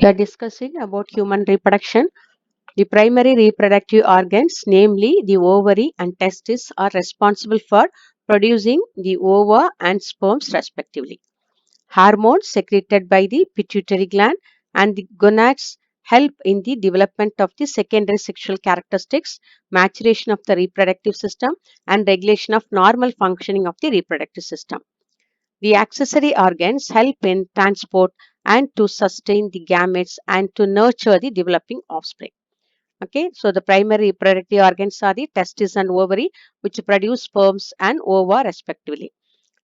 We are discussing about human reproduction. The primary reproductive organs, namely the ovary and testes, are responsible for producing the ova and sperms respectively. Hormones secreted by the pituitary gland and the gonads help in the development of the secondary sexual characteristics, maturation of the reproductive system, and regulation of normal functioning of the reproductive system. The accessory organs help in transport and to sustain the gametes and to nurture the developing offspring. Okay, so the primary reproductive organs are the testes and ovary, which produce sperms and ova respectively.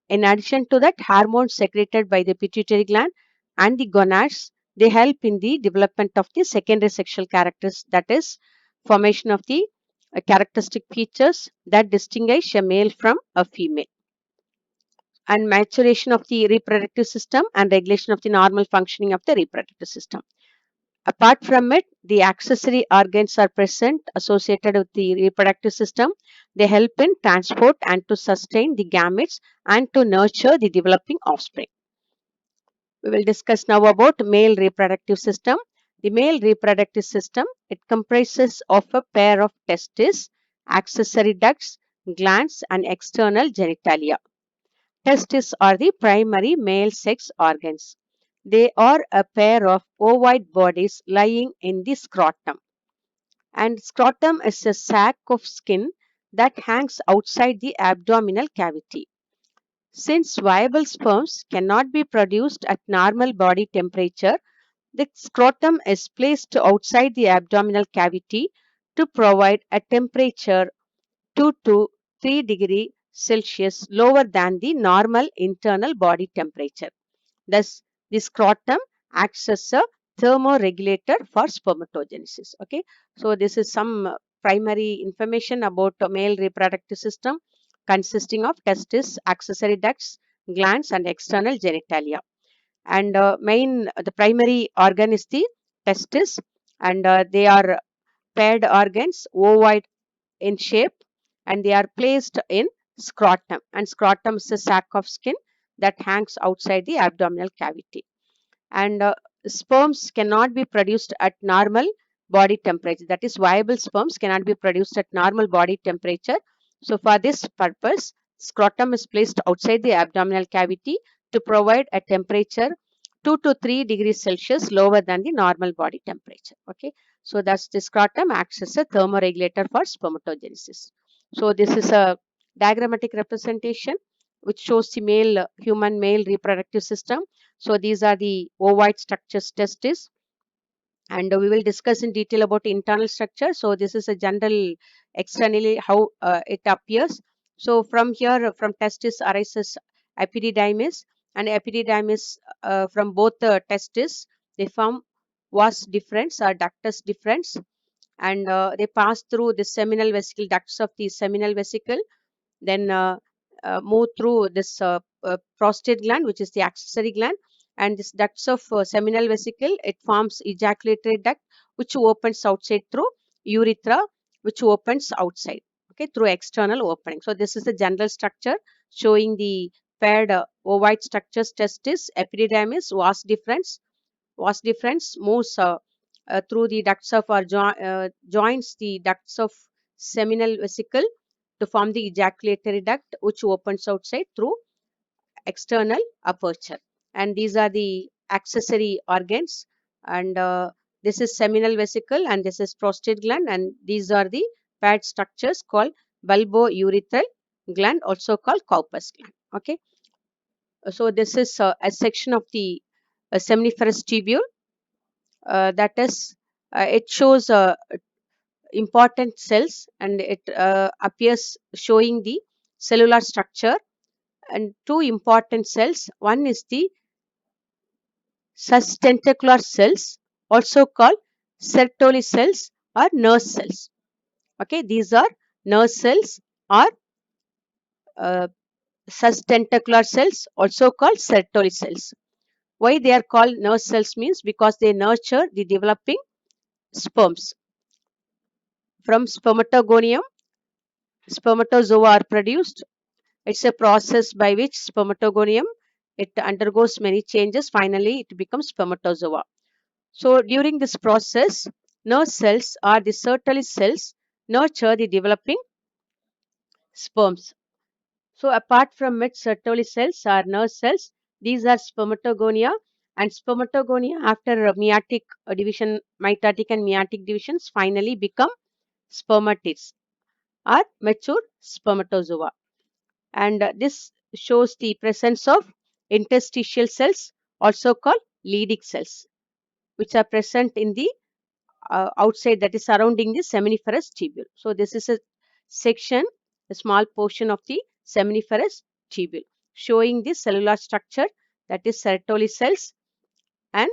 In addition to that, hormones secreted by the pituitary gland and the gonads, they help in the development of the secondary sexual characters, that is, formation of the characteristic features that distinguish a male from a female, and maturation of the reproductive system and regulation of the normal functioning of the reproductive system. Apart from it, the accessory organs are present associated with the reproductive system. They help in transport and to sustain the gametes and to nurture the developing offspring. We will discuss now about male reproductive system. The male reproductive system, it comprises of a pair of testes, accessory ducts, glands, and external genitalia. Testes are the primary male sex organs. They are a pair of ovoid bodies lying in the scrotum. And scrotum is a sac of skin that hangs outside the abdominal cavity. Since viable sperms cannot be produced at normal body temperature, the scrotum is placed outside the abdominal cavity to provide a temperature 2 to 3 degrees Celsius lower than the normal internal body temperature. Thus, the scrotum acts as a thermoregulator for spermatogenesis. Okay, so this is some primary information about the male reproductive system consisting of testes, accessory ducts, glands, and external genitalia. And the primary organ is the testes, and they are paired organs, ovoid in shape, and they are placed in scrotum, and scrotum is a sac of skin that hangs outside the abdominal cavity. And sperms cannot be produced at normal body temperature, that is, viable sperms cannot be produced at normal body temperature. So for this purpose, scrotum is placed outside the abdominal cavity to provide a temperature 2 to 3 degrees Celsius lower than the normal body temperature. Okay, so thus the scrotum acts as a thermoregulator for spermatogenesis. So this is a diagrammatic representation which shows the human male reproductive system. So these are the ovoid structures testes, and we will discuss in detail about internal structure. So this is a general externally how it appears. So from here, from testis arises epididymis, and epididymis from both the testes, they form vas deferens or ductus deferens, and they pass through the seminal vesicle, ducts of the seminal vesicle, then move through this prostate gland, which is the accessory gland, and this ducts of seminal vesicle, it forms ejaculatory duct, which opens outside through urethra, which opens outside, okay, through external opening. So this is the general structure showing the paired ovoid structures: testis, epididymis, vas deferens moves through the ducts of or joins the ducts of seminal vesicle to form the ejaculatory duct, which opens outside through external aperture. And these are the accessory organs, and this is seminal vesicle and this is prostate gland, and these are the paired structures called bulbourethral gland, also called Cowper's gland. Okay, so this is a section of the seminiferous tubule, that is, it shows important cells, and it appears showing the cellular structure and two important cells. One is the sustentacular cells, also called Sertoli cells or nurse cells. Okay, these are nurse cells or uh, sustentacular cells, also called Sertoli cells. Why they are called nurse cells means because they nurture the developing sperms. From spermatogonium, spermatozoa are produced. It's a process by which spermatogonium, it undergoes many changes. Finally, it becomes spermatozoa. So during this process, nerve cells or the Sertoli cells nurture the developing sperms. So apart from it, Sertoli cells are nerve cells. These are spermatogonia, and spermatogonia after meiotic division, mitotic and meiotic divisions finally become spermatids or mature spermatozoa. And this shows the presence of interstitial cells, also called Leydig cells, which are present in the outside, that is surrounding the seminiferous tubule. So this is a section, a small portion of the seminiferous tubule showing the cellular structure, that is Sertoli cells and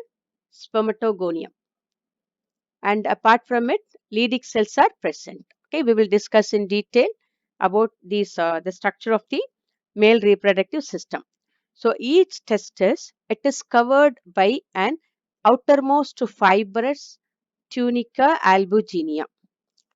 spermatogonia. And apart from it, Leydig cells are present. Okay, we will discuss in detail about these the structure of the male reproductive system. So each testis, it is covered by an outermost fibrous tunica albuginea.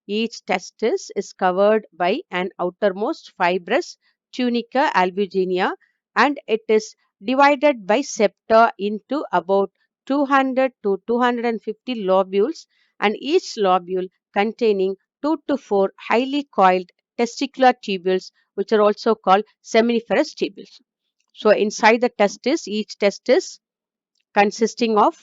Each testis is covered by an outermost fibrous tunica albuginea, and it is divided by septa into about 200 to 250 lobules, and each lobule containing 2 to 4 highly coiled testicular tubules, which are also called seminiferous tubules. So inside the testis, each testis consisting of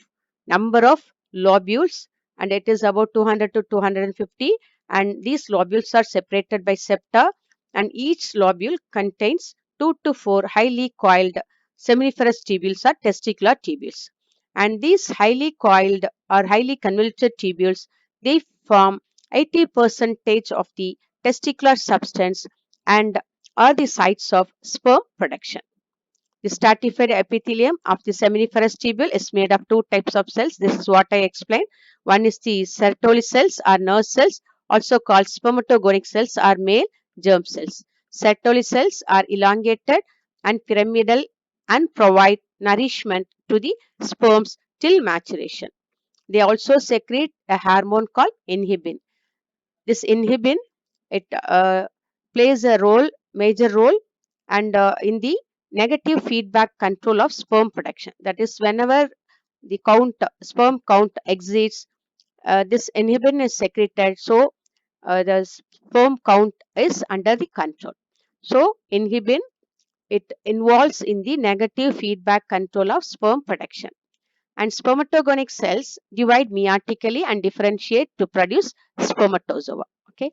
number of lobules, and it is about 200 to 250, and these lobules are separated by septa, and each lobule contains 2 to 4 highly coiled seminiferous tubules or testicular tubules, and these highly coiled or highly convoluted tubules, they form 80 percentage of the testicular substance and are the sites of sperm production. The stratified epithelium of the seminiferous tubule is made of two types of cells. This is what I explained. One is the Sertoli cells or nerve cells, also called spermatogonic cells or male germ cells. Sertoli cells are elongated and pyramidal and provide nourishment to the sperms till maturation. They also secrete a hormone called inhibin. This inhibin, it plays a major role, and in the negative feedback control of sperm production. That is, whenever the sperm count exceeds, this inhibin is secreted, so the sperm count is under the control. So inhibin, it involves in the negative feedback control of sperm production. And spermatogonic cells divide meiotically and differentiate to produce spermatozoa. Okay.